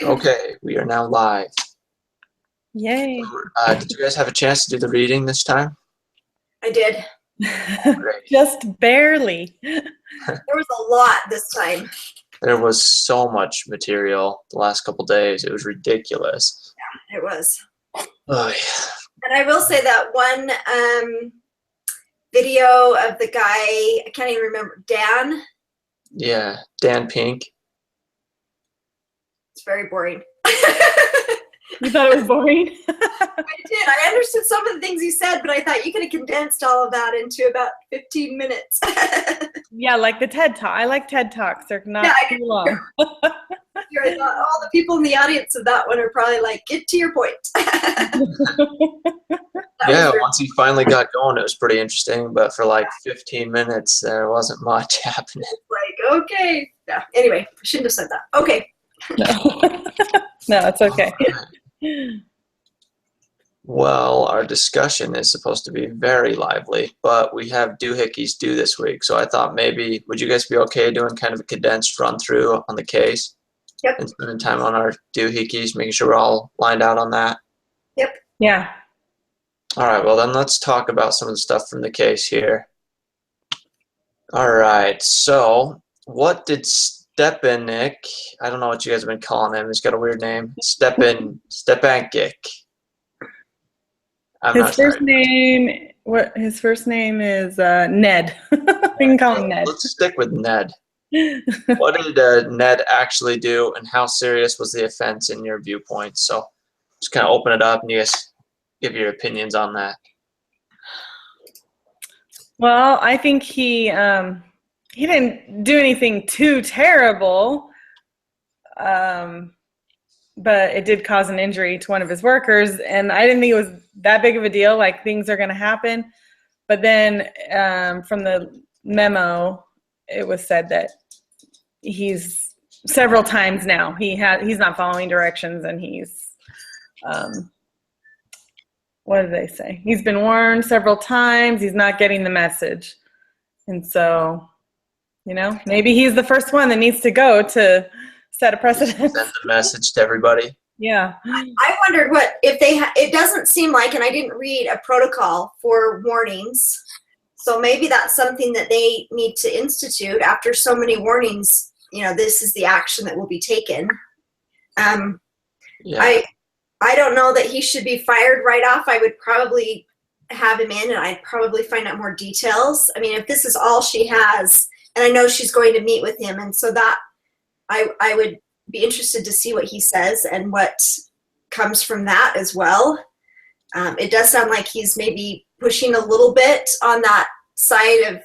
Okay, we are now live. Yay. Did you guys have a chance to do the reading this time? I did. Great. Just barely. There was a lot this time. There was so much material the last couple days. It was ridiculous. It was. Oh, And I will say that one video of the guy, I can't even remember, Dan. yeah, Dan Pink. It's very boring. You thought it was boring? I did. I understood some of the things he said, but I thought you could have condensed all of that into about 15 minutes. Yeah, like the TED Talk. I like TED Talks. They're not too long. I thought all the people in the audience of that one are probably like, get to your point. Yeah, once he finally got going, it was pretty interesting. But for like 15 minutes, there wasn't much happening. Like, okay. Yeah. Anyway, I shouldn't have said that. Okay. No, it's okay. Well, our discussion is supposed to be very lively, but we have doohickeys due this week. So I thought maybe, would you guys be okay doing kind of a condensed run through on the case? Yep. And spending time on our doohickeys, making sure we're all lined out on that? Yep. Yeah. All right, well then let's talk about some of the stuff from the case here. All right, so what did Stepanek, I don't know what you guys have been calling him, he's got a weird name, Stepancic. His first name is Ned. We can call him Ned. Let's stick with Ned. What did Ned actually do, and how serious was the offense in your viewpoint? So just kind of open it up and you guys give your opinions on that. Well, I think he didn't do anything too terrible, but it did cause an injury to one of his workers, and I didn't think it was that big of a deal, like things are going to happen. But then from the memo, it was said that he's several times now, he's not following directions, and he's, what did they say? He's been warned several times, he's not getting the message. And so, maybe he's the first one that needs to go to set a precedent. Send the message to everybody. Yeah. I wondered what if they it doesn't seem like, and I didn't read a protocol for warnings, so maybe that's something that they need to institute after so many warnings. This is the action that will be taken. Yeah. I don't know that he should be fired right off. I would probably have him in, and I'd probably find out more details. I mean, if this is all she has, and I know she's going to meet with him, and so that I would be interested to see what he says and what comes from that as well. It does sound like he's maybe pushing a little bit on that side of,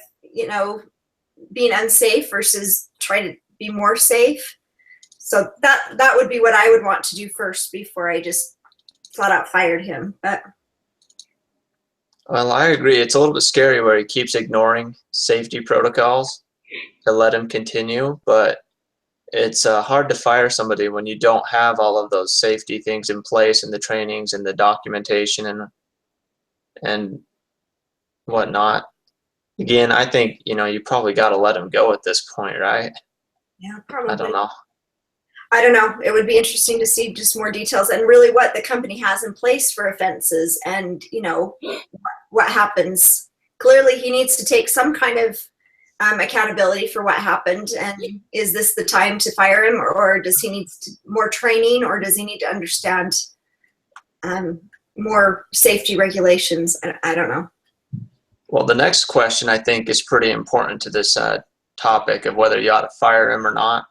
being unsafe versus trying to be more safe. So that would be what I would want to do first before I just flat out fired him. But Well, I agree. It's a little bit scary where he keeps ignoring safety protocols to let him continue, but it's hard to fire somebody when you don't have all of those safety things in place and the trainings and the documentation and whatnot. Again, I think, you probably got to let him go at this point, right? yeah, probably. I don't know. I don't know. It would be interesting to see just more details and really what the company has in place for offenses and, what happens. Clearly, he needs to take some kind of accountability for what happened. And is this the time to fire him, or does he need more training, or does he need to understand more safety regulations? I don't know. Well, the next question I think is pretty important to this topic of whether you ought to fire him or not.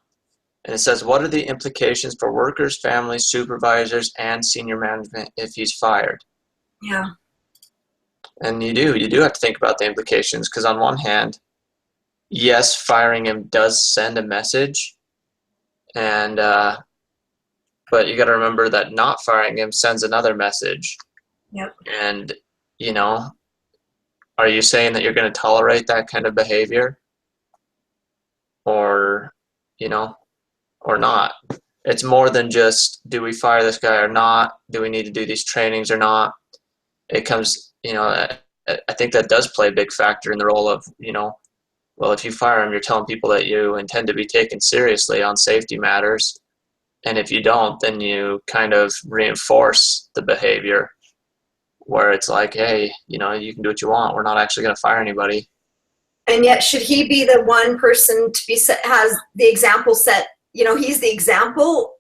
And it says, what are the implications for workers, families, supervisors, and senior management if he's fired? Yeah. And you do have to think about the implications, because on one hand, yes, firing him does send a message, and but you got to remember that not firing him sends another message. Yep. And are you saying that you're going to tolerate that kind of behavior, or or not? It's more than just, do we fire this guy or not? Do we need to do these trainings or not? It comes, I think that does play a big factor in the role of, well, if you fire him, you're telling people that you intend to be taken seriously on safety matters. And if you don't, then you kind of reinforce the behavior where it's like, hey, you know, you can do what you want. We're not actually going to fire anybody. And yet, should he be the one person to be set, has the example set? You know, he's the example.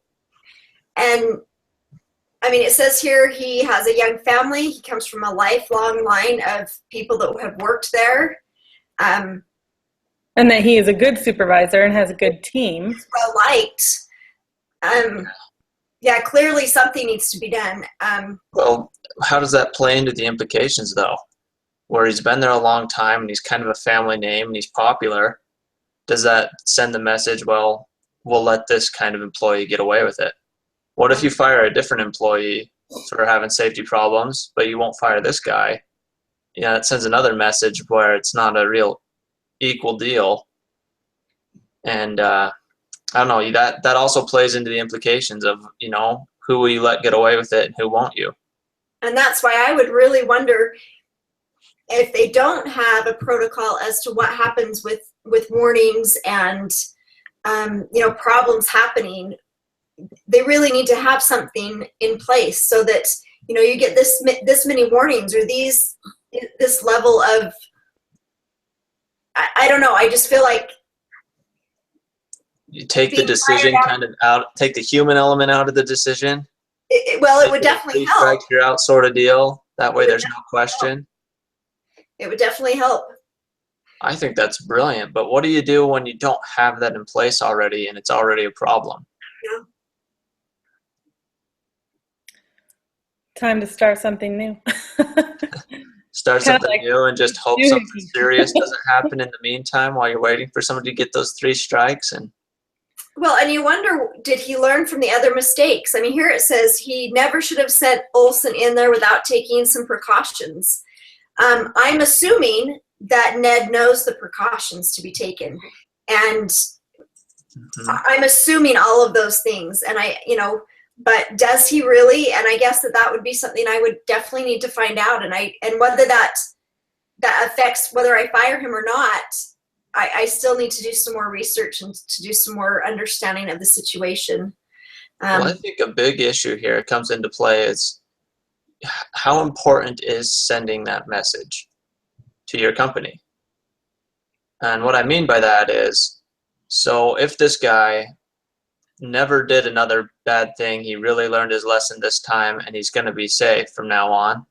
And I mean, it says here he has a young family. He comes from a lifelong line of people that have worked there. And that he is a good supervisor and has a good team. Well liked. Yeah, clearly something needs to be done. Well, how does that play into the implications, though? Where he's been there a long time and he's kind of a family name and he's popular. Does that send the message, well, we'll let this kind of employee get away with it? What if you fire a different employee for having safety problems, but you won't fire this guy? Yeah, it sends another message where it's not a real equal deal. And I don't know, that also plays into the implications of, you know, who will you let get away with it and who won't you? And that's why I would really wonder if they don't have a protocol as to what happens with warnings and, you know, problems happening. They really need to have something in place so that, you know, you get this many warnings or this level of, I don't know. I just feel like You take the decision kind of out, take the human element out of the decision. it would definitely help. Strike, you're out sort of deal. That way there's no question. It would definitely help. I think that's brilliant. But what do you do when you don't have that in place already and it's already a problem? Yeah. Time to start something new. Start Kinda something like new and just hope doing something serious doesn't happen in the meantime while you're waiting for somebody to get those 3 strikes. And Well, and you wonder, did he learn from the other mistakes? I mean, here it says he never should have sent Olson in there without taking some precautions. I'm assuming that Ned knows the precautions to be taken. And I'm assuming all of those things. And but does he really? And I guess that would be something I would definitely need to find out. And whether that affects whether I fire him or not, I still need to do some more research and to do some more understanding of the situation. well, I think a big issue here comes into play is how important is sending that message to your company? And what I mean by that is, so if this guy never did another bad thing, he really learned his lesson this time, and he's going to be safe from now on,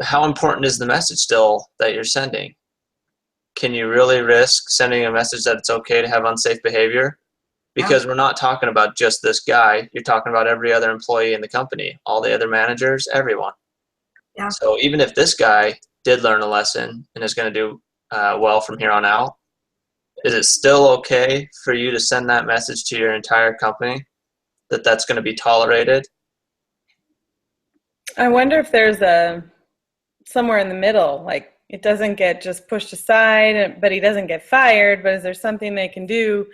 how important is the message still that you're sending? Can you really risk sending a message that it's okay to have unsafe behavior? Because we're not talking about just this guy. You're talking about every other employee in the company, all the other managers, everyone. Yeah. So even if this guy did learn a lesson and is going to do well from here on out, is it still okay for you to send that message to your entire company that that's going to be tolerated? I wonder if there's somewhere in the middle, like it doesn't get just pushed aside, but he doesn't get fired. But is there something they can do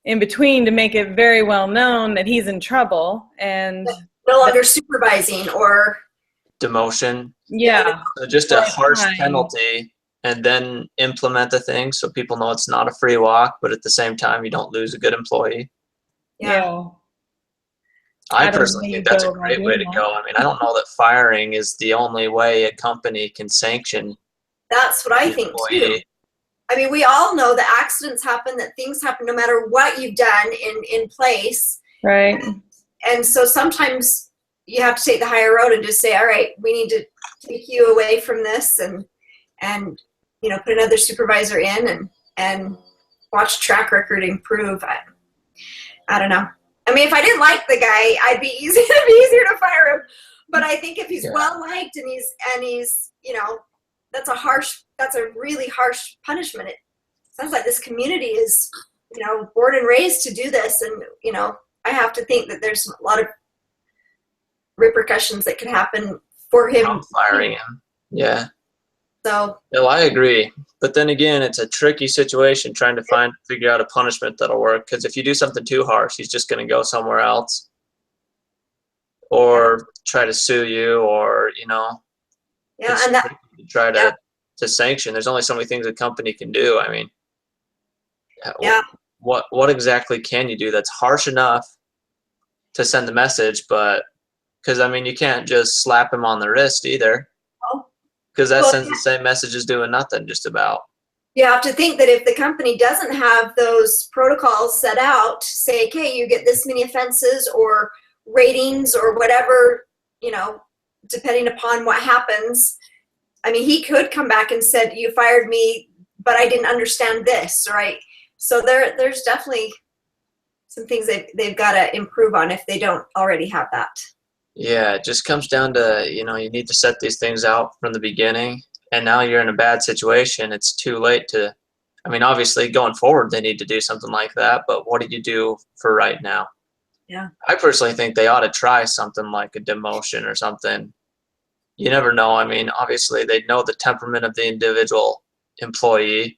in between to make it very well known that he's in trouble and no longer supervising or Demotion. yeah, So just a Or harsh fine. penalty and then implement the thing so people know it's not a free walk, but at the same time you don't lose a good employee. yeah. I I don't personally know think how you that's a go about great way to doing go. I mean, I don't know that firing is the only way a company can sanction that's what I the think too. employee. I mean, we all know that accidents happen, that things happen no matter what you've done in place. Right. And so sometimes you have to take the higher road and just say, all right, we need to take you away from this and put another supervisor in and watch track record improve. I don't know. I mean, if I didn't like the guy, it'd be easier to fire him. But I think if he's well liked and he's that's a really harsh punishment. It sounds like this community is, born and raised to do this. And, I have to think that there's a lot of repercussions that could happen for him. From firing him. Yeah. So. No, I agree. But then again, it's a tricky situation trying to figure out a punishment that'll work. Because if you do something too harsh, he's just going to go somewhere else or try to sue you or, Yeah, it's and that. tricky to try to sanction. There's only so many things a company can do. I mean, Yeah. what exactly can you do that's harsh enough to send the message, but because I mean, you can't just slap him on the wrist either, Oh. because that Well, sends the same message as doing nothing, just about. You have to think that if the company doesn't have those protocols set out, say, okay, you get this many offenses or ratings or whatever, you know, depending upon what happens. I mean, he could come back and said, you fired me, but I didn't understand this, right? So there's definitely some things they've got to improve on if they don't already have that. Yeah, it just comes down to, you need to set these things out from the beginning, and now you're in a bad situation. It's too late to, I mean, obviously going forward, they need to do something like that, but what do you do for right now? Yeah. I personally think they ought to try something like a demotion or something. You never know. I mean, obviously they know the temperament of the individual employee.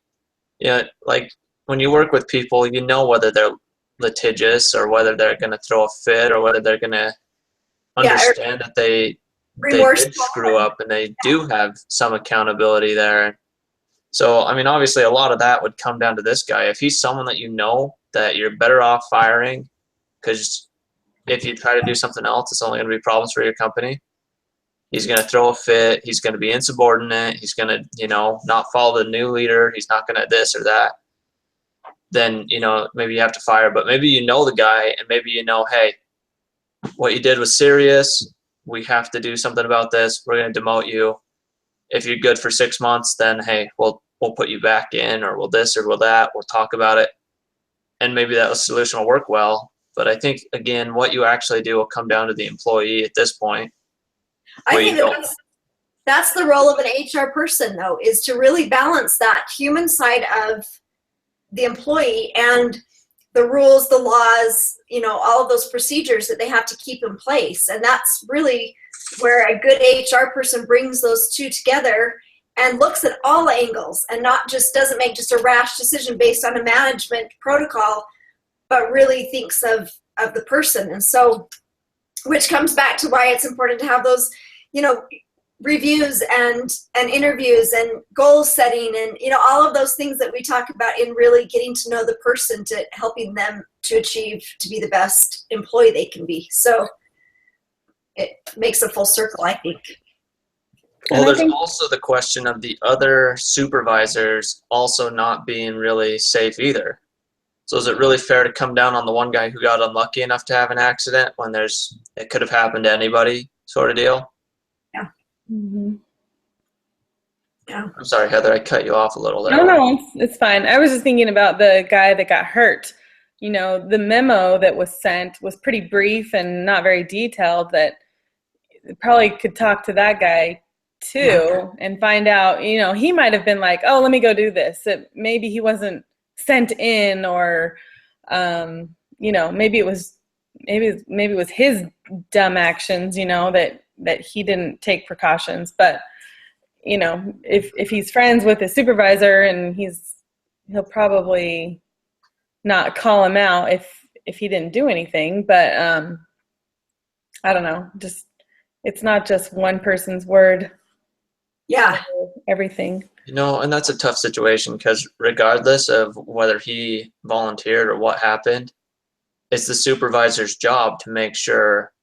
Like when you work with people, you know whether they're litigious or whether they're going to throw a fit or whether they're going to understand that they did screw up and they do have some accountability there. So, I mean, obviously a lot of that would come down to this guy. If he's someone that you know that you're better off firing, because if you try to do something else, it's only going to be problems for your company. He's going to throw a fit. He's going to be insubordinate. He's going to, not follow the new leader. He's not going to this or that. Then, maybe you have to fire. But maybe you know the guy and maybe hey, what you did was serious. We have to do something about this. We're going to demote you. If you're good for 6 months, then, hey, we'll put you back in, or we'll this or we'll that. We'll talk about it. And maybe that solution will work well. But I think, again, what you actually do will come down to the employee at this point. I think that's the role of an HR person, though, is to really balance that human side of the employee and the rules, the laws, all of those procedures that they have to keep in place. And that's really where a good HR person brings those two together and looks at all angles and doesn't make just a rash decision based on a management protocol, but really thinks of the person. And so, which comes back to why it's important to have those, reviews and interviews and goal setting and, all of those things that we talk about in really getting to know the person, to helping them to achieve to be the best employee they can be. So it makes a full circle, I think. Well, there's also the question of the other supervisors also not being really safe either. So is it really fair to come down on the one guy who got unlucky enough to have an accident when it could have happened to anybody sort of deal? Yeah. Mm-hmm. Yeah. I'm sorry, Heather, I cut you off a little there. No, it's fine. I was just thinking about the guy that got hurt. The memo that was sent was pretty brief and not very detailed. That probably could talk to that guy too and find out, he might have been like, oh, let me go do this. Maybe he wasn't sent in, or maybe it was his dumb actions, that he didn't take precautions. But if he's friends with his supervisor, and he'll probably not call him out if he didn't do anything. But I don't know, just it's not just one person's word. Yeah. Everything. And that's a tough situation, because regardless of whether he volunteered or what happened, it's the supervisor's job to make sure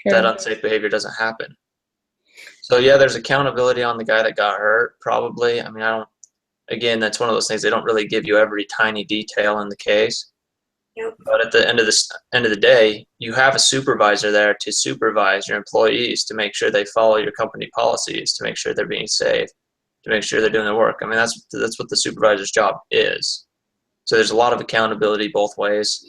that unsafe behavior doesn't happen. So yeah, there's accountability on the guy that got hurt, probably. I mean, again, that's one of those things, they don't really give you every tiny detail in the case. Yep. But at the end of the day, you have a supervisor there to supervise your employees, to make sure they follow your company policies, to make sure they're being safe, to make sure they're doing their work. I mean, that's what the supervisor's job is. So there's a lot of accountability both ways.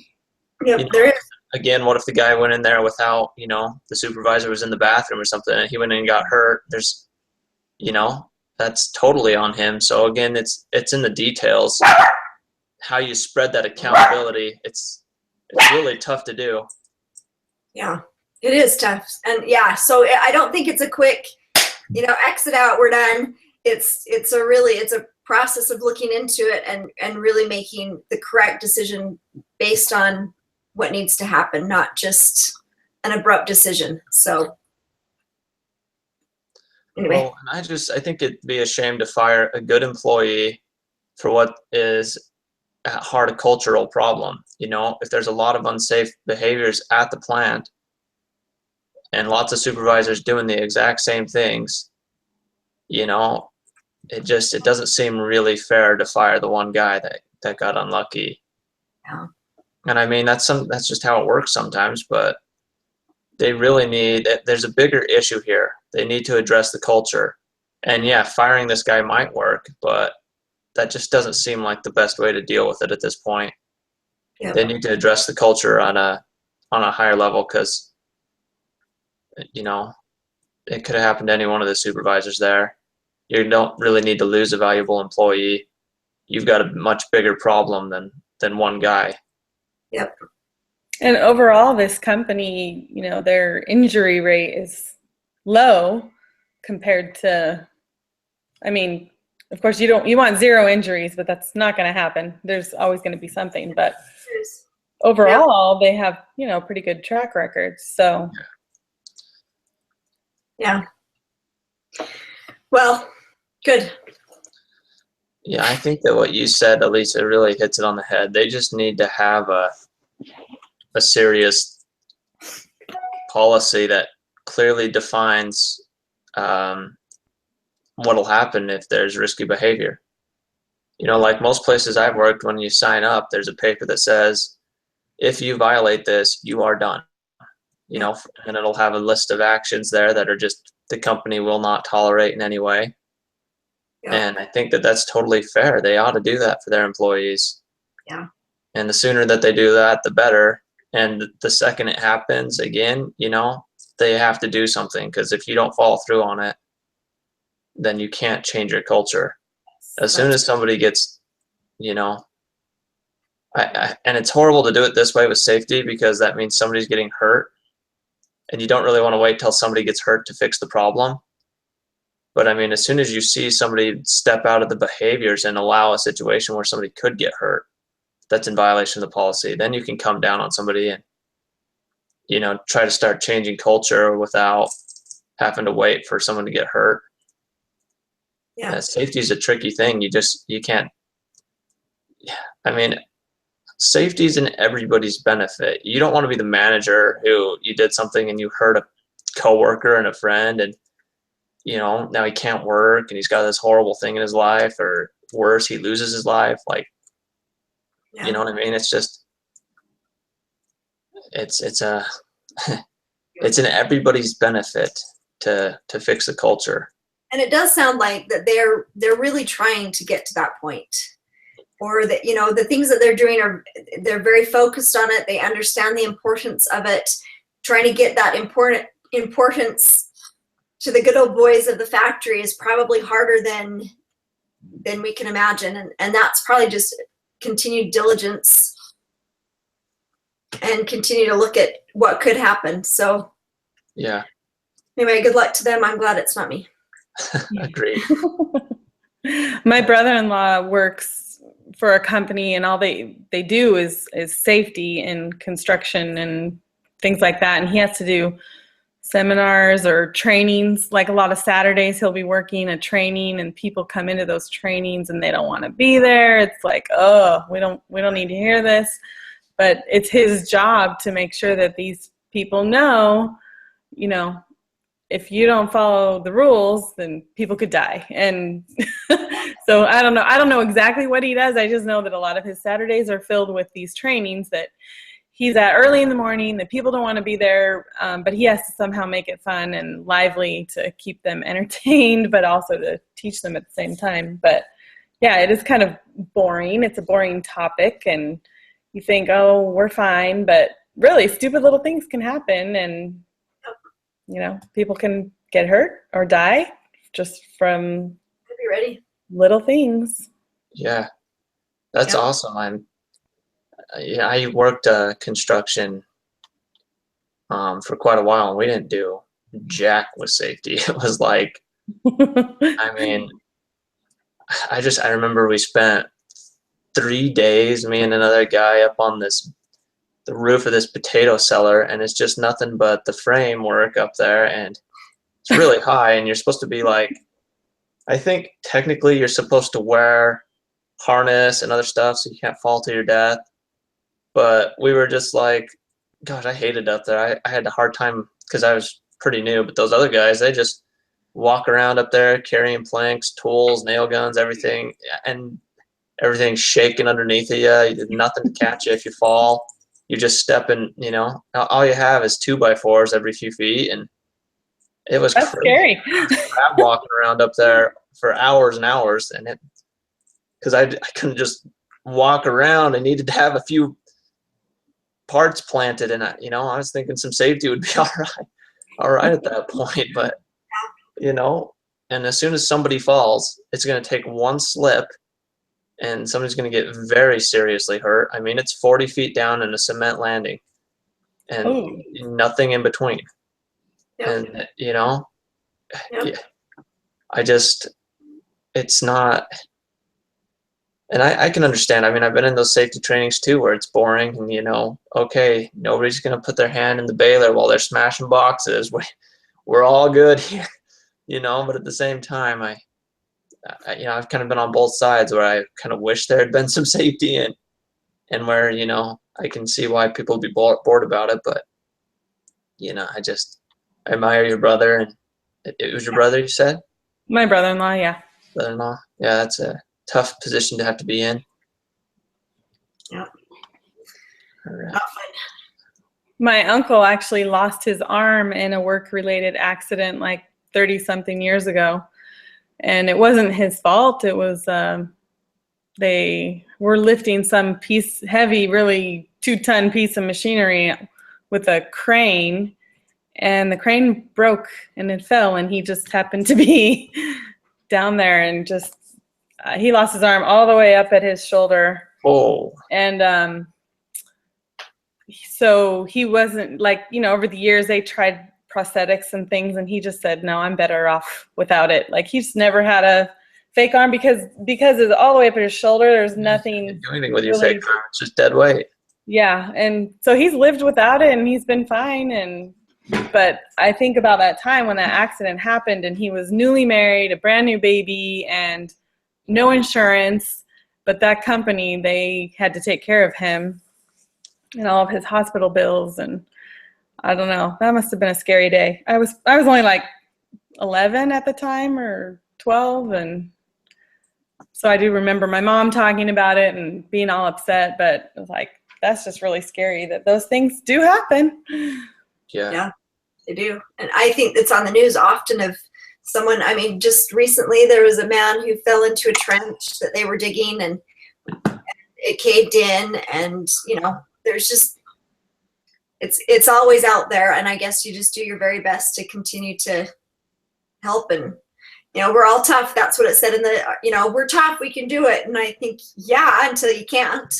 Yep, there is. Again, what if the guy went in there without, the supervisor was in the bathroom or something, and he went in and got hurt? There's, that's totally on him. So again, it's in the details. How you spread that accountability, it's really tough to do. Yeah, it is tough. And yeah, so I don't think it's a quick, exit out, we're done. It's a process of looking into it and really making the correct decision based on what needs to happen, not just an abrupt decision. So anyway. Well, I think it'd be a shame to fire a good employee for what is at heart a cultural problem. If there's a lot of unsafe behaviors at the plant, and lots of supervisors doing the exact same things, you know, it doesn't seem really fair to fire the one guy that got unlucky. Yeah. And I mean, that's just how it works sometimes, but they really there's a bigger issue here. They need to address the culture. And yeah, firing this guy might work, but that just doesn't seem like the best way to deal with it at this point. Yeah. They need to address the culture on a higher level, because, you know, it could have happened to any one of the supervisors there. You don't really need to lose a valuable employee. You've got a much bigger problem than one guy. Yep. And overall, this company, you know, their injury rate is low compared to, I mean, of course you want 0 injuries, but that's not going to happen. There's always going to be something, but overall they have, you know, pretty good track records. So yeah. Well, good. Yeah, I think that what you said, Elisa, really hits it on the head. They just need to have a serious policy that clearly defines what'll happen if there's risky behavior. You know, like most places I've worked, when you sign up, there's a paper that says, if you violate this, you are done. You know, and it'll have a list of actions there that are just the company will not tolerate in any way. Yeah. And I think that that's totally fair. They ought to do that for their employees. Yeah. And the sooner that they do that, the better. And the second it happens again, you know, they have to do something, because if you don't follow through on it, then you can't change your culture. As soon as somebody gets, you know, and it's horrible to do it this way with safety, because that means somebody's getting hurt, and you don't really want to wait till somebody gets hurt to fix the problem. But I mean, as soon as you see somebody step out of the behaviors and allow a situation where somebody could get hurt, that's in violation of the policy, then you can come down on somebody and, you know, try to start changing culture without having to wait for someone to get hurt. Yeah. Safety is a tricky thing. You can't, I mean, safety is in everybody's benefit. You don't want to be the manager who you did something and you hurt a coworker and a friend, and, you know, now he can't work and he's got this horrible thing in his life, or worse, he loses his life. Like, Yeah. you know what I mean? It's just, it's in everybody's benefit to fix the culture. And it does sound like that they're really trying to get to that point, or that, you know, the things that they're doing they're very focused on it. They understand the importance of it, trying to get that importance to the good old boys of the factory is probably harder than we can imagine. And that's probably just continued diligence and continue to look at what could happen. So Yeah. anyway, good luck to them. I'm glad it's not me. Agreed. my brother-in-law works for a company, and all they do is safety and construction and things like that. And he has to do seminars or trainings. Like a lot of Saturdays he'll be working a training, and people come into those trainings and they don't want to be there. It's like, oh, we don't need to hear this. But it's his job to make sure that these people know, you know, if you don't follow the rules, then people could die. And so I don't know exactly what he does. I just know that a lot of his Saturdays are filled with these trainings that he's at early in the morning, that people don't want to be there, but he has to somehow make it fun and lively to keep them entertained, but also to teach them at the same time. But yeah, it is kind of boring. It's a boring topic, and you think, oh, we're fine, but really stupid little things can happen, and, you know, people can get hurt or die just from Be ready. little things. Yeah. That's Yeah. awesome. I worked construction for quite a while, and we didn't do jack with safety. It was like, I mean, I remember we spent 3 days, me and another guy, up on the roof of this potato cellar, and it's just nothing but the framework up there, and it's really high, and you're supposed to be like, I think technically you're supposed to wear harness and other stuff so you can't fall to your death. But we were just like, gosh, I hated up there. I had a hard time because I was pretty new, but those other guys, they just walk around up there carrying planks, tools, nail guns, everything, and everything's shaking underneath of you. There's nothing to catch you if you fall. You just step in, you know, all you have is 2x4s every few feet, and it was That's crazy. scary. I'm walking around up there for hours and hours, and because I couldn't just walk around. I needed to have a few parts planted, and I was thinking some safety would be all right at that point. But and as soon as somebody falls, it's going to take one slip, and somebody's going to get very seriously hurt. I mean, it's 40 feet down in a cement landing, and Ooh. nothing in between. Yep. And Yep. yeah, it's not. And I can understand. I mean, I've been in those safety trainings too, where it's boring, and okay, nobody's gonna put their hand in the baler while they're smashing boxes. We're all good here, But at the same time, I've kind of been on both sides, where I kind of wish there had been some safety and where I can see why people would be bored about it. But I admire your brother, and it was your brother, you said? My brother-in-law, yeah. Brother-in-law, yeah, that's a tough position to have to be in. Yep. All right. My uncle actually lost his arm in a work-related accident like 30-something years ago. And it wasn't his fault. It was they were lifting some heavy, really 2-ton piece of machinery with a crane. And the crane broke and it fell, and he just happened to be down there, and just he lost his arm all the way up at his shoulder. Oh. And so he wasn't over the years they tried prosthetics and things, and he just said, no, I'm better off without it. Like, he's never had a fake arm because it's all the way up at his shoulder. There's nothing. You can't do anything with your fake arm. It's just dead weight. Yeah, and so he's lived without it, and he's been fine. But I think about that time when that accident happened, and he was newly married, a brand new baby, and no insurance. But that company, they had to take care of him and all of his hospital bills. And I don't know, that must have been a scary day. I was only like 11 at the time, or 12, and so I do remember my mom talking about it and being all upset. But it was like, that's just really scary that those things do happen. Yeah, they do. And I think it's on the news often of someone, I mean, just recently there was a man who fell into a trench that they were digging, and it caved in, and there's just, it's always out there. And I guess you just do your very best to continue to help. And we're all tough. That's what it said in the, we're tough, we can do it. And I think, yeah, until you can't.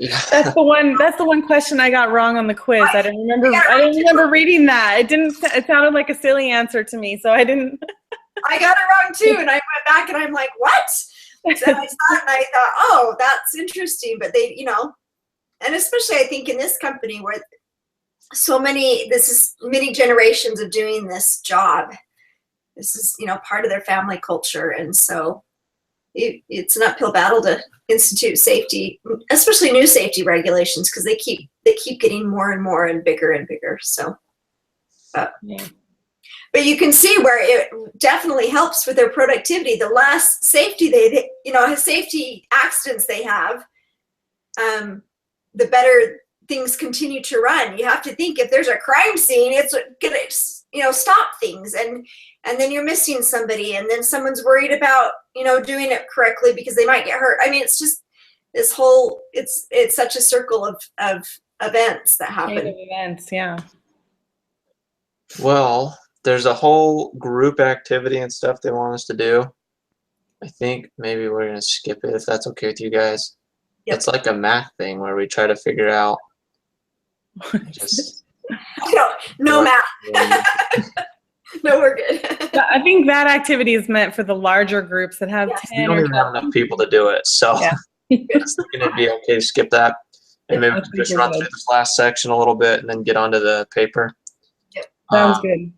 Yeah. That's the one question I got wrong on the quiz. I didn't remember reading that. It sounded like a silly answer to me, so I didn't. I got it wrong too, and I went back and I'm like, what? So I saw it and I thought, oh, that's interesting. But they, and especially I think in this company where this is many generations of doing this job. This is, part of their family culture. And so it's an uphill battle to institute safety, especially new safety regulations, because they keep getting more and more and bigger. So, Yeah. But you can see where it definitely helps with their productivity. The less safety safety accidents they have, the better things continue to run. You have to think, if there's a crime scene, it's gonna stop things, and then you're missing somebody, and then someone's worried about doing it correctly because they might get hurt. I mean, it's just this whole it's such a circle of events that happen. Events, yeah. Well, there's a whole group activity and stuff they want us to do. I think maybe we're gonna skip it if that's okay with you guys. Yep. It's like a math thing where we try to figure out just no math. No, we're good. I think that activity is meant for the larger groups that have 10 we don't or even have 12. enough people to do it, so Yeah. it's going to be okay to skip that, and maybe I think just we're run good. through this last section a little bit and then get onto the paper. Yep. Sounds good.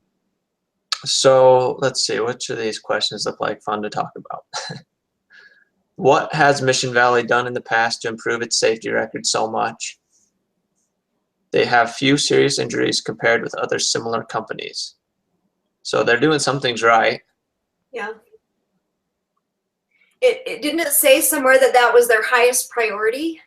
So let's see, which of these questions look like fun to talk about? What has Mission Valley done in the past to improve its safety record so much? They have few serious injuries compared with other similar companies. So they're doing some things right. Yeah. It didn't it say somewhere that that was their highest priority?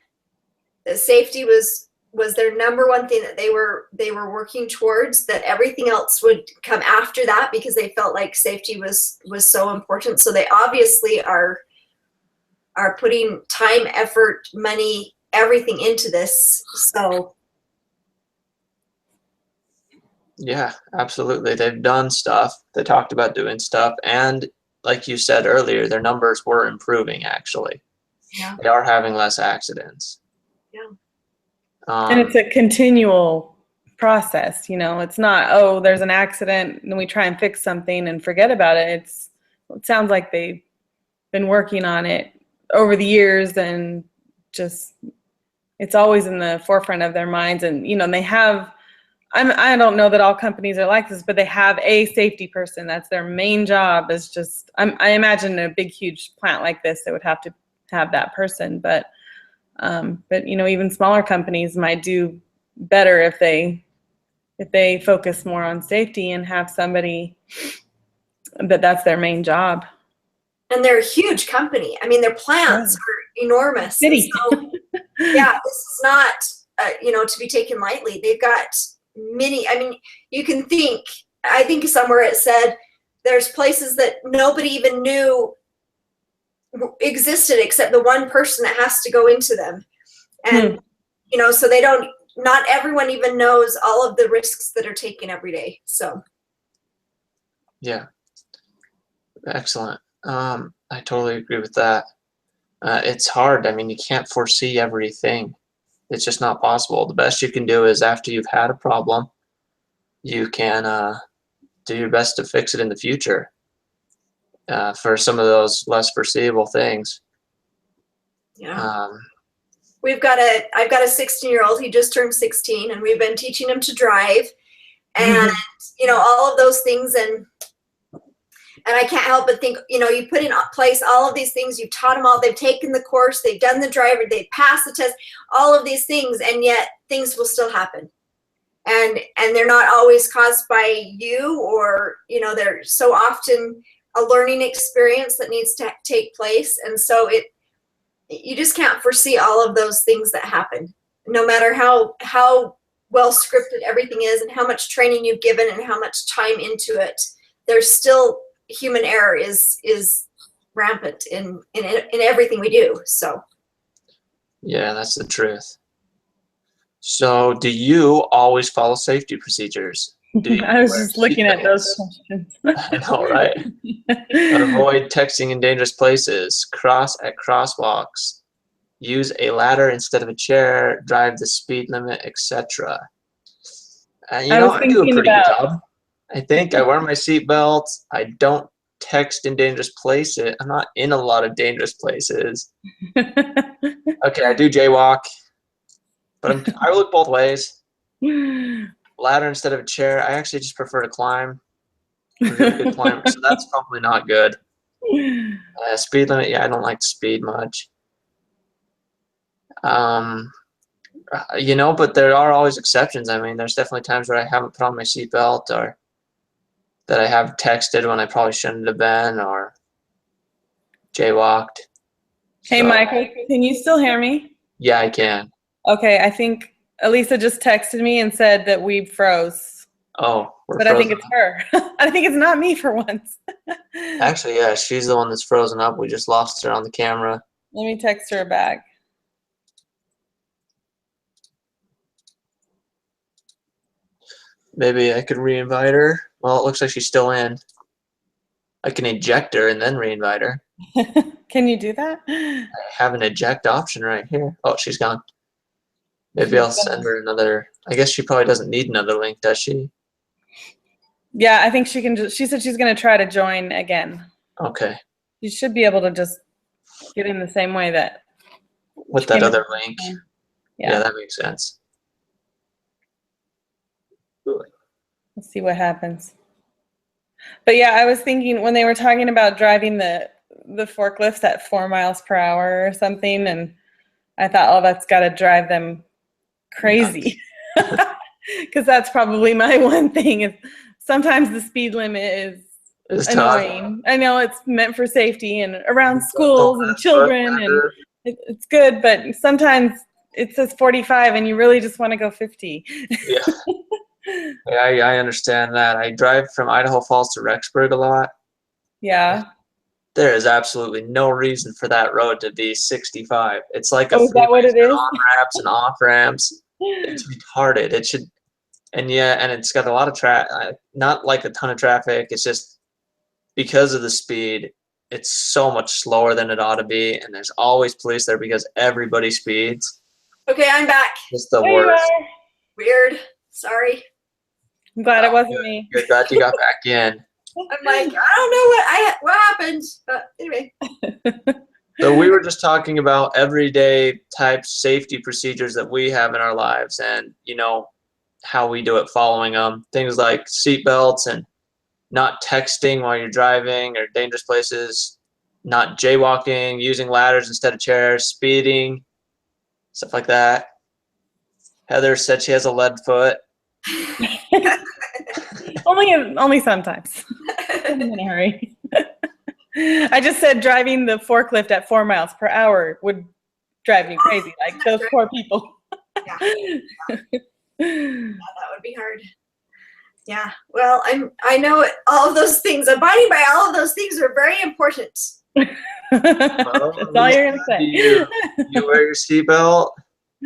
That safety was their number one thing that they were working towards, that everything else would come after that because they felt like safety was so important. So they obviously are putting time, effort, money, everything into this. So Yeah, absolutely. They've done stuff. They talked about doing stuff. And like you said earlier, their numbers were improving, actually. yeah. They are having less accidents. Yeah. And it's a continual process, you know. It's not, oh, there's an accident and we try and fix something and forget about it. It sounds like they've been working on it over the years, and just it's always in the forefront of their minds. And you know, they have, I don't know that all companies are like this, but they have a safety person. That's their main job. Is just, I imagine a big, huge plant like this, they would have to have that person. But you know, even smaller companies might do better if they focus more on safety and have somebody that's their main job. And they're a huge company. I mean, their plants are enormous. City. So, yeah, this is not, you know, to be taken lightly. They've got many, I mean, you can think, I think somewhere it said there's places that nobody even knew existed except the one person that has to go into them. And, you know, so not everyone even knows all of the risks that are taken every day. So. Yeah. Excellent. I totally agree with that. It's hard. I mean, you can't foresee everything. It's just not possible. The best you can do is after you've had a problem, you can do your best to fix it in the future for some of those less foreseeable things. Yeah. I've got a 16-year-old. He just turned 16, and we've been teaching him to drive, and you know, all of those things, and I can't help but think, you know, you put in place all of these things, you've taught them all, they've taken the course, they've done the driver, they've passed the test, all of these things, and yet things will still happen. And they're not always caused by you, or, you know, they're so often a learning experience that needs to take place. And so you just can't foresee all of those things that happen, no matter how well scripted everything is and how much training you've given and how much time into it. There's still human error is rampant in everything we do. So Yeah, that's the truth. So do you always follow safety procedures? Do you I was wear just looking at those seatbelts? questions. I know, right? Avoid texting in dangerous places, cross at crosswalks, use a ladder instead of a chair, drive the speed limit, etc. You know, I do a pretty good job. I think I wear my seatbelt. I don't text in dangerous places. I'm not in a lot of dangerous places. Okay, I do jaywalk, but I look both ways. Ladder instead of a chair. I actually just prefer to climb. I'm a really good climber, so that's probably not good. Speed limit, yeah, I don't like to speed much. You know, but there are always exceptions. I mean, there's definitely times where I haven't put on my seatbelt, or that I have texted when I probably shouldn't have been, or jaywalked. Hey, Michael, can you still hear me? Yeah, I can. Okay, I think Elisa just texted me and said that we froze. Oh, but I think it's her. I think it's not me for once. Actually, yeah, she's the one that's frozen up. We just lost her on the camera. Let me text her back. Maybe I could re-invite her. Well, it looks like she's still in. I can eject her and then re-invite her. Can you do that? I have an eject option right here. Oh, she's gone. Maybe I'll send her another. I guess she probably doesn't need another link, does she? Yeah, I think she can just, she said she's going to try to join again. Okay. You should be able to just get in the same way that. With that other link. Yeah, that makes sense. Let's see what happens. But yeah, I was thinking when they were talking about driving the forklifts at 4 miles per hour or something, and I thought, oh, that's got to drive them crazy. Because that's probably my one thing is sometimes the speed limit is It's tough. annoying. I know it's meant for safety and around Don't schools and mess children, with and her. it's good, but sometimes it says 45 and you really just want to go 50. Yeah. Yeah, I understand that. I drive from Idaho Falls to Rexburg a lot. Yeah. There is absolutely no reason for that road to be 65. It's like a Oh, is that what freeway it is? on ramps and off ramps. It's retarded. It should, and yeah, and it's got a lot of not like a ton of traffic. It's just because of the speed, it's so much slower than it ought to be, and there's always police there because everybody speeds. Okay, I'm back. It's the There you worst. are. Weird. Sorry. I'm glad it Oh, wasn't good. me. Good, glad you got back in. I'm like, I don't know what happened, but anyway. So we were just talking about everyday type safety procedures that we have in our lives, and how we do it, following them. Things like seatbelts and not texting while you're driving or dangerous places, not jaywalking, using ladders instead of chairs, speeding, stuff like that. Heather said she has a lead foot. Only sometimes. I'm in a hurry. I just said driving the forklift at 4 miles per hour would drive me crazy. Like those poor people. Yeah. That would be hard. Yeah. Well, I know all of those things. Abiding by all of those things are very important. That's all you're gonna say. You wear your seatbelt?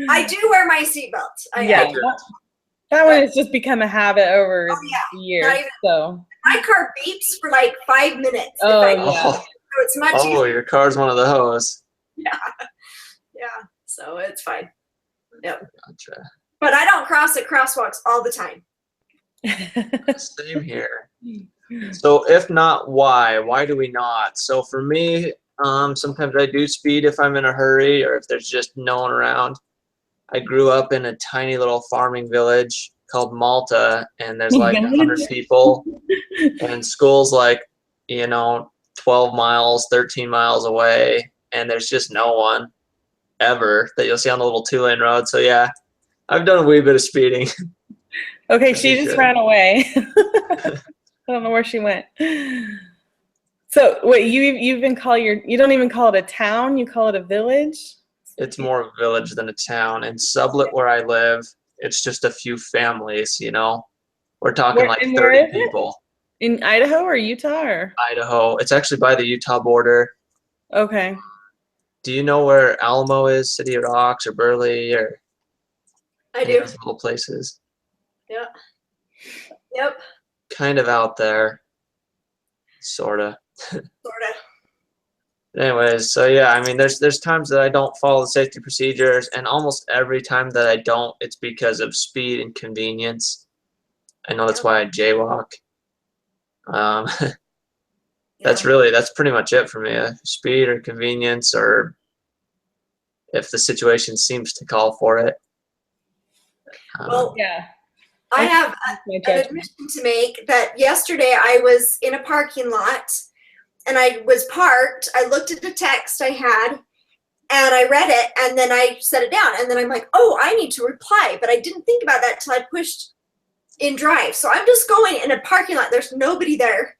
I do wear my seatbelt. Yeah. That one has just become a habit over the years. Not even- So. My car beeps for like 5 minutes. Oh, if I yeah. So it's much Oh, easier. your car's one of those. Yeah. So it's fine. Yep. Gotcha. But I don't cross at crosswalks all the time. Same here. So if not, why? Why do we not? So for me, sometimes I do speed if I'm in a hurry or if there's just no one around. I grew up in a tiny little farming village called Malta, and there's like 100 people, and school's like, 12 miles, 13 miles away, and there's just no one ever that you'll see on the little 2-lane road. So yeah, I've done a wee bit of speeding. Okay, she just Good. ran away. I don't know where she went. So wait, you even you don't even call it a town, you call it a village? It's more of a village than a town. In Sublette, where I live, it's just a few families, We're talking like And 30 where is it? people. In Idaho or Utah or? Idaho. It's actually by the Utah border. Okay. Do you know where Alamo is? City of Rocks or Burley or I any of do. those little places? Yep. Kind of out there. Sorta. Sort of. Anyways, so yeah, I mean, there's times that I don't follow the safety procedures, and almost every time that I don't, it's because of speed and convenience. I know that's why I jaywalk. That's pretty much it for me. Speed or convenience, or if the situation seems to call for it. Well, Yeah. I have That's my an judgment. admission to make that yesterday I was in a parking lot and I was parked. I looked at the text I had and I read it and then I set it down. And then I'm like, oh, I need to reply. But I didn't think about that till I pushed in drive. So I'm just going in a parking lot. There's nobody there.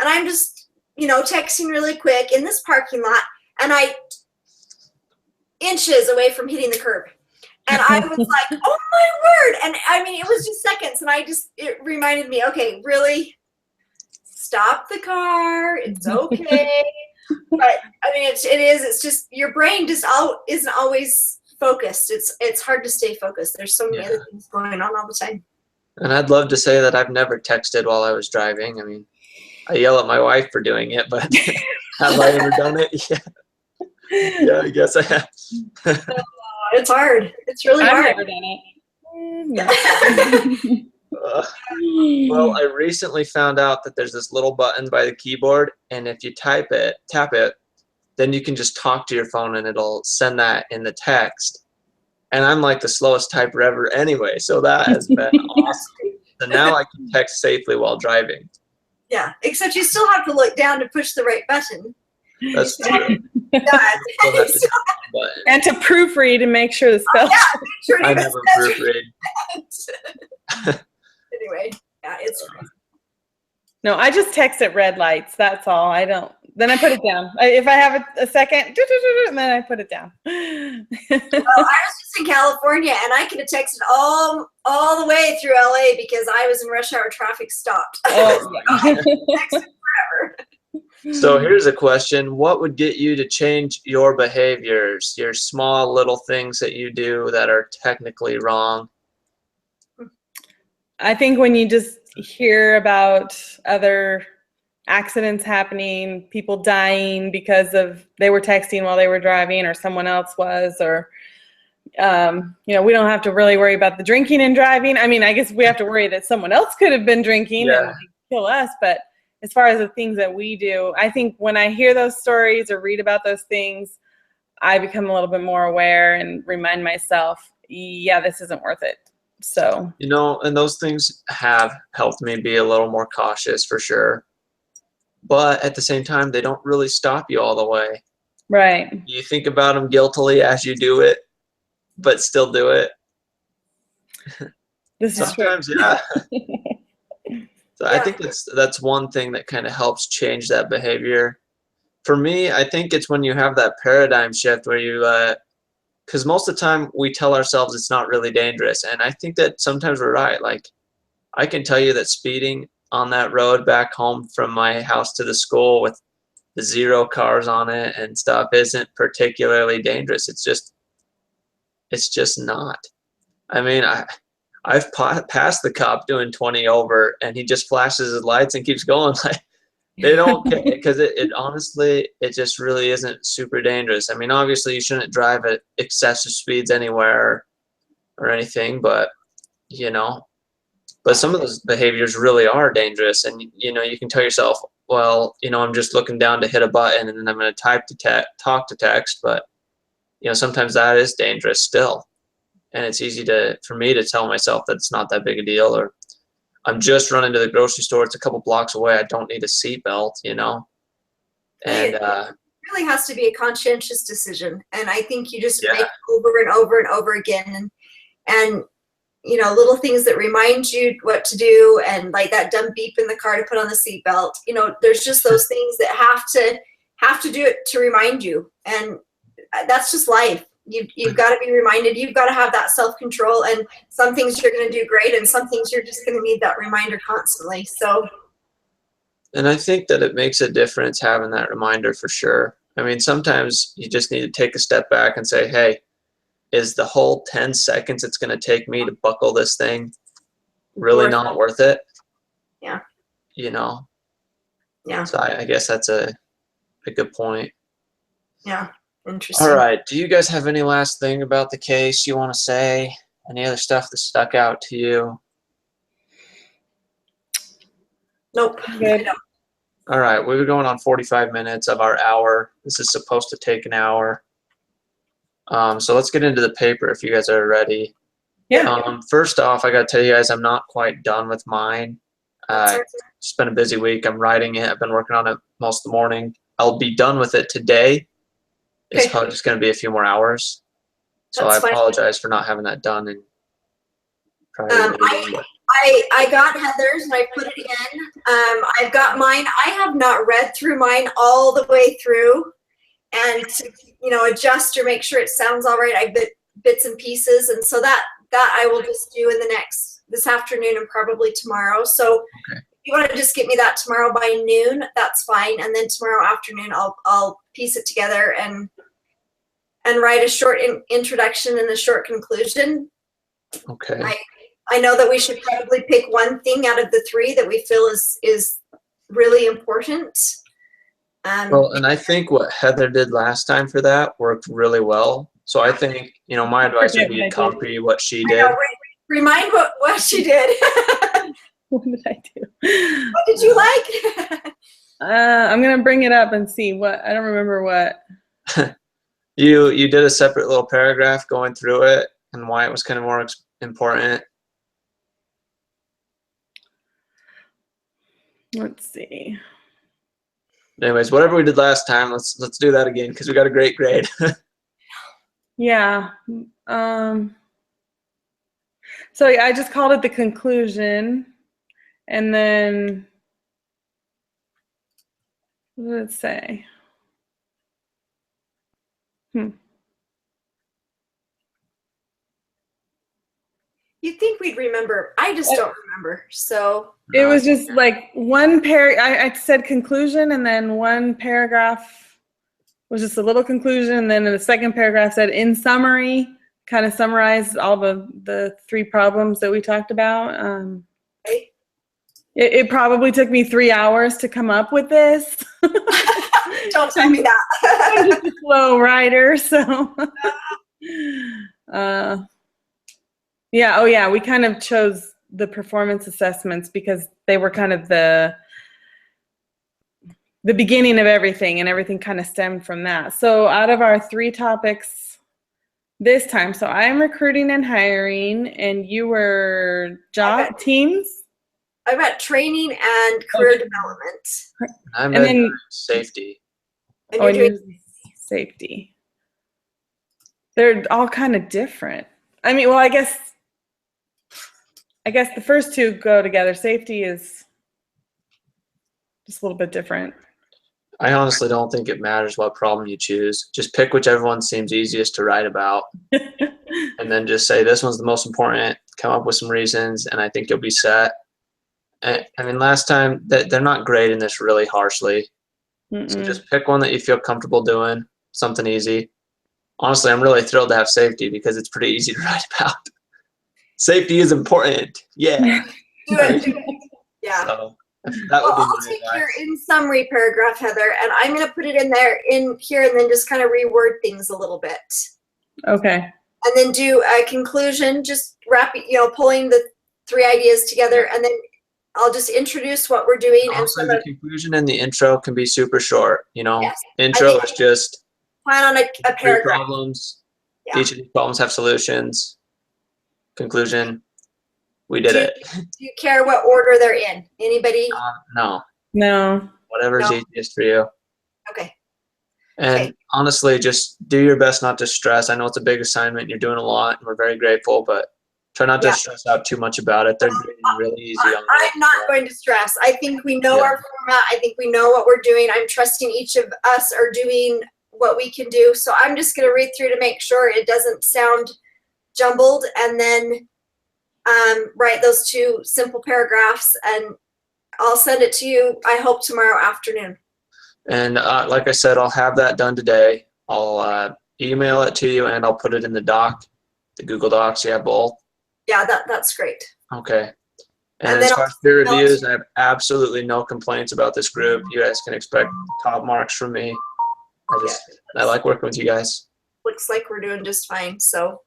And I'm just, texting really quick in this parking lot. And I inches away from hitting the curb. And I was like, oh my word. And I mean, it was just seconds. And it reminded me, okay, really stop the car. It's okay. But I mean, it's just your brain just isn't always focused. It's hard to stay focused. There's so many other things going on all the time. And I'd love to say that I've never texted while I was driving. I mean, I yell at my wife for doing it, but have I ever done it? Yeah, I guess I have. It's hard. It's really I've hard. never done it. Well, I recently found out that there's this little button by the keyboard, and if you tap it, then you can just talk to your phone and it'll send that in the text. And I'm like the slowest typer ever anyway, so that has been awesome. So now I can text safely while driving. Yeah, except you still have to look down to push the right button. That's true. Yeah. Still have to tap the button. And to proofread and make sure the spell. Sure, I even never says proofread. right. Anyway, yeah, it's No, I just text at red lights. That's all. I don't. Then I put it down. If I have a second, and then I put it down. Well, I was just in California, and I could have texted all the way through LA because I was in rush hour traffic stopped. Oh, yeah. Texted forever. So here's a question. What would get you to change your behaviors, your small little things that you do that are technically wrong? I think when you just hear about other accidents happening, people dying because of they were texting while they were driving or someone else was, or you know, we don't have to really worry about the drinking and driving. I mean, I guess we have to worry that someone else could have been drinking and kill us, but as far as the things that we do, I think when I hear those stories or read about those things, I become a little bit more aware and remind myself, yeah, this isn't worth it. So, You know, and those things have helped me be a little more cautious for sure. But at the same time, they don't really stop you all the way. right. You think about them guiltily as you do it, but still do it. This is true. Sometimes, yeah. So I Yeah. think that's one thing that kind of helps change that behavior. For me, I think it's when you have that paradigm shift where you, because most of the time we tell ourselves it's not really dangerous, and I think that sometimes we're right. Like, I can tell you that speeding on that road back home from my house to the school with the 0 cars on it and stuff isn't particularly dangerous. It's just not. I mean, I've passed the cop doing 20 over, and he just flashes his lights and keeps going. Like, they don't care, because it honestly, it just really isn't super dangerous. I mean, obviously you shouldn't drive at excessive speeds anywhere or anything, but you know, but some of those behaviors really are dangerous. And you know, you can tell yourself, well, you know, I'm just looking down to hit a button and then I'm going to talk to text, but you know, sometimes that is dangerous still. And it's easy for me to tell myself that it's not that big a deal, or I'm just running to the grocery store. It's a couple blocks away. I don't need a seatbelt, you know? And, It really has to be a conscientious decision. And I think you just Yeah. make it over and over and over again. And, you know, little things that remind you what to do, and like that dumb beep in the car to put on the seatbelt. You know, there's just those things that have to do it to remind you. And that's just life. You've got to be reminded. You've got to have that self-control, and some things you're going to do great, and some things you're just going to need that reminder constantly. So, and I think that it makes a difference having that reminder for sure. I mean, sometimes you just need to take a step back and say, hey, is the whole 10 seconds it's going to take me to buckle this thing really not worth it? Yeah. You know? Yeah. So I guess that's a good point. Yeah. Interesting. All right. Do you guys have any last thing about the case you want to say? Any other stuff that stuck out to you? Nope. Good. All right. We were going on 45 minutes of our hour. This is supposed to take an hour. So let's get into the paper if you guys are ready. Yeah. First off, I got to tell you guys, I'm not quite done with mine. It's been a busy week. I'm writing it. I've been working on it most of the morning. I'll be done with it today. It's probably just going to be a few more hours. So That's I fine. apologize for not having that done. And I got Heather's and I put it in. I've got mine. I have not read through mine all the way through, and to, you know, adjust or make sure it sounds all right. I bits and pieces, and so that I will just do in this afternoon and probably tomorrow. So if you want to just get me that tomorrow by noon, that's fine. And then tomorrow afternoon, I'll piece it together and write a short introduction and a short conclusion. Okay. I know that we should probably pick one thing out of the 3 that we feel is really important. Well, and I think what Heather did last time for that worked really well. So I think, you know, my advice would be to copy what she did. Remind what she did. What did I do? What did you like? I'm gonna bring it up and see what. I don't remember what. You did a separate little paragraph going through it and why it was kind of more important. Let's see. Anyways, whatever we did last time, let's do that again because we got a great grade. Yeah. So I just called it the conclusion, and then What did it say? You'd think we'd remember. I just don't remember. So It was just like one I said conclusion, and then one paragraph was just a little conclusion, and then in the second paragraph said in summary, kind of summarized all the 3 problems that we talked about. okay. It probably took me 3 hours to come up with this. Don't tell me that. I'm just a slow writer, so. Yeah. Oh, yeah. We kind of chose the performance assessments because they were kind of the beginning of everything, and everything kind of stemmed from that. So out of our 3 topics this time, so I'm recruiting and hiring, and you were job teams. I've got training and career development. I'm And in then safety. And oh, you're and doing safety. They're all kind of different. I mean, well, I guess the first 2 go together. Safety is just a little bit different. I honestly don't think it matters what problem you choose. Just pick whichever one seems easiest to write about, and then just say this one's the most important. Come up with some reasons, and I think you'll be set. I mean, last time they're not grading this really harshly, so just pick one that you feel comfortable doing, something easy. Honestly, I'm really thrilled to have safety because it's pretty easy to write about. Safety is important. Yeah. do it. Yeah. So that would be I'll my take advice. your in summary paragraph, Heather, and I'm going to put it in here and then just kind of reword things a little bit. Okay. And then do a conclusion, just pulling the 3 ideas together, and then I'll just introduce what we're doing. Also, the conclusion and the intro can be super short. Yes. Intro is just plan on a 3 paragraph. problems. Yeah. Each of these problems have solutions. Conclusion, we did it. Do you care what order they're in? Anybody? No, No. whatever's No. easiest for you. Okay. And Okay. honestly, just do your best not to stress. I know it's a big assignment. You're doing a lot, and we're very grateful, but try not to stress out too much about it. They're grading really easy on the I'm not going to stress. I think we know our format. I think we know what we're doing. I'm trusting each of us are doing what we can do. So I'm just going to read through to make sure it doesn't sound jumbled, and then write those 2 simple paragraphs, and I'll send it to you, I hope, tomorrow afternoon. And like I said, I'll have that done today. I'll email it to you, and I'll put it in the doc, the Google Docs. You have both? Yeah, that's great. Okay. And And as then far as peer reviews, I have absolutely no complaints about this group. You guys can expect top marks from me. I like working with you guys. Looks like we're doing just fine. So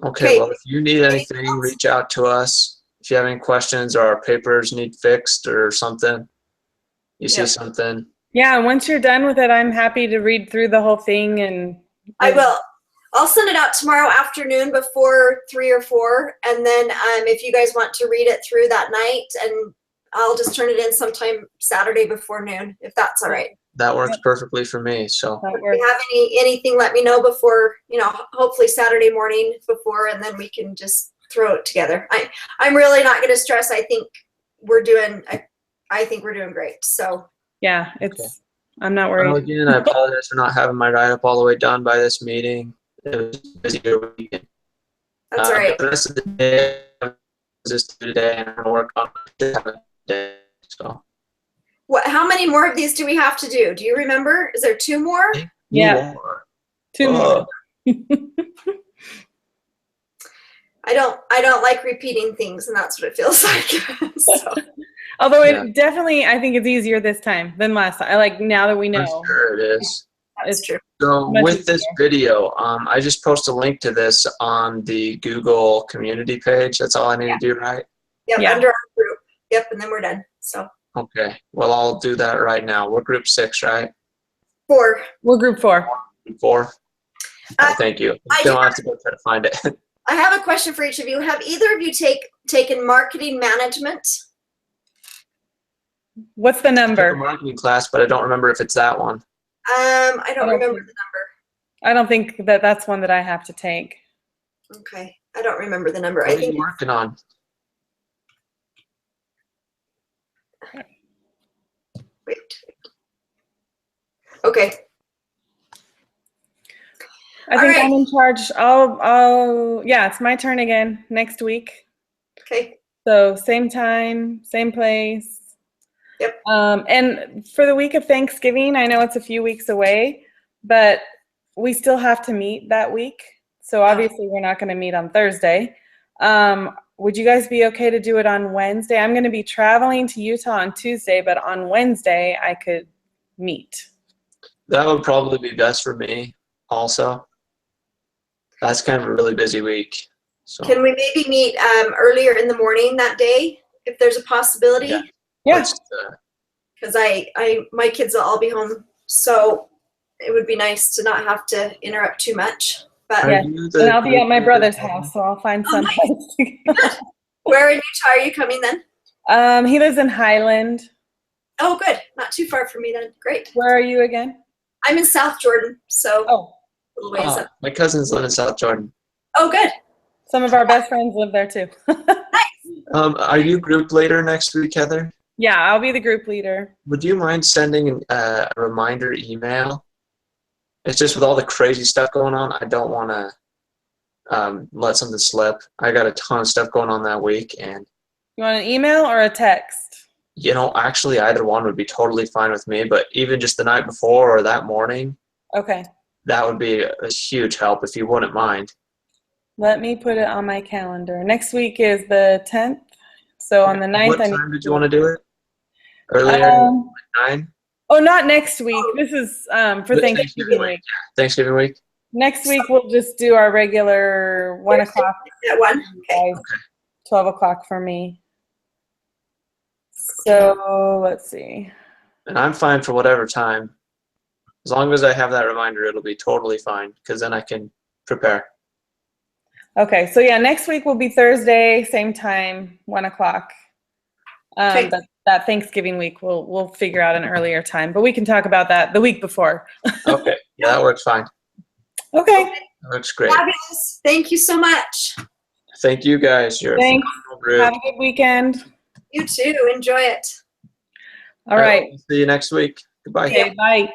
Okay, well, if you need anything, reach out to us. If you have any questions or our papers need fixed or something, you see something. Yeah, once you're done with it, I'm happy to read through the whole thing. And I will. I'll send it out tomorrow afternoon before 3 or 4, and then if you guys want to read it through that night, and I'll just turn it in sometime Saturday before noon, if that's all right. That works perfectly for me. So that If works. you have anything, let me know before, hopefully Saturday morning before, and then we can just throw it together. I'm really not going to stress. I think we're doing great. So Yeah, I'm not well, worried. again, I apologize for not having my write-up all the way done by this meeting. It was a busy weekend. that's all right. The rest of the day, just today, and I'm gonna work on it. So How many more of these do we have to do? Do you remember? Is there 2 more? Yeah. more. 2 more. I don't like repeating things, and that's what it feels like. So, Although Yeah. it definitely, I think it's easier this time than last time. I like now that we know. For sure it is. that's true. So Much with this easier. video, I just post a link to this on the Google community page. That's all I need to do, right? Yep, Yeah. under our group. Yep, and then we're done. So Okay. Well, I'll do that right now. We're group 6, right? 4. We're group 4. Group 4. Thank you. I Still have to go try to find it. I have a question for each of you. Have either of you taken marketing management? What's the I took a number? marketing class, but I don't remember if it's that one. I don't I don't remember think- the number. I don't think that's one that I have to take. Okay, I don't remember the number. What I are think you working on? wait. I All think right. I'm in charge. Yeah, it's my turn again next week. Okay. So same time, same place. Yep. And for the week of Thanksgiving, I know it's a few weeks away, but we still have to meet that week. So obviously we're not going to meet on Thursday. Would you guys be okay to do it on Wednesday? I'm going to be traveling to Utah on Tuesday, but on Wednesday I could meet. That would probably be best for me also. That's kind of a really busy week. So Can we maybe meet earlier in the morning that day if there's a possibility? Yeah. Yeah. let's, Because my kids will all be home, so it would be nice to not have to interrupt too much. But are Yeah. you And the I'll be at my group brother's leader? house, so I'll find Oh, some nice. place to go. where in Utah are you coming then? He lives in Highland. Oh, good. Not too far from me then. Great. Where are you again? I'm in South Jordan, so Oh, a little ways Oh, up. my cousins live in South Jordan. Oh, good. some of our best friends live there too. Are you group leader next week, Heather? Yeah, I'll be the group leader. Would you mind sending a reminder email? It's just with all the crazy stuff going on, I don't want to let something slip. I got a ton of stuff going on that week, and You want an email or a text? actually either one would be totally fine with me, but even just the night before or that morning, Okay. that would be a huge help if you wouldn't mind. Let me put it on my calendar. Next week is the 10th. So on the 9th, What I need time did you want to do it? Earlier? Um, 9? oh, not next week. This is for But Thanksgiving week. Thanksgiving week? Next week, we'll just do our regular 1 o'clock, At 1. Okay. 12 o'clock for me. So let's see. And I'm fine for whatever time. As long as I have that reminder, it'll be totally fine, because then I can prepare. Okay, so yeah, next week will be Thursday, same time, 1 o'clock. Okay. But that Thanksgiving week, we'll figure out an earlier time, but we can talk about that the week before. Okay. Yeah, that works fine. Okay. That works great. Fabulous. Thank you so much. Thank you guys. You're a Thanks. phenomenal group. Have a good weekend. You too. Enjoy it. All right. We'll see you next week. Goodbye. Okay, bye.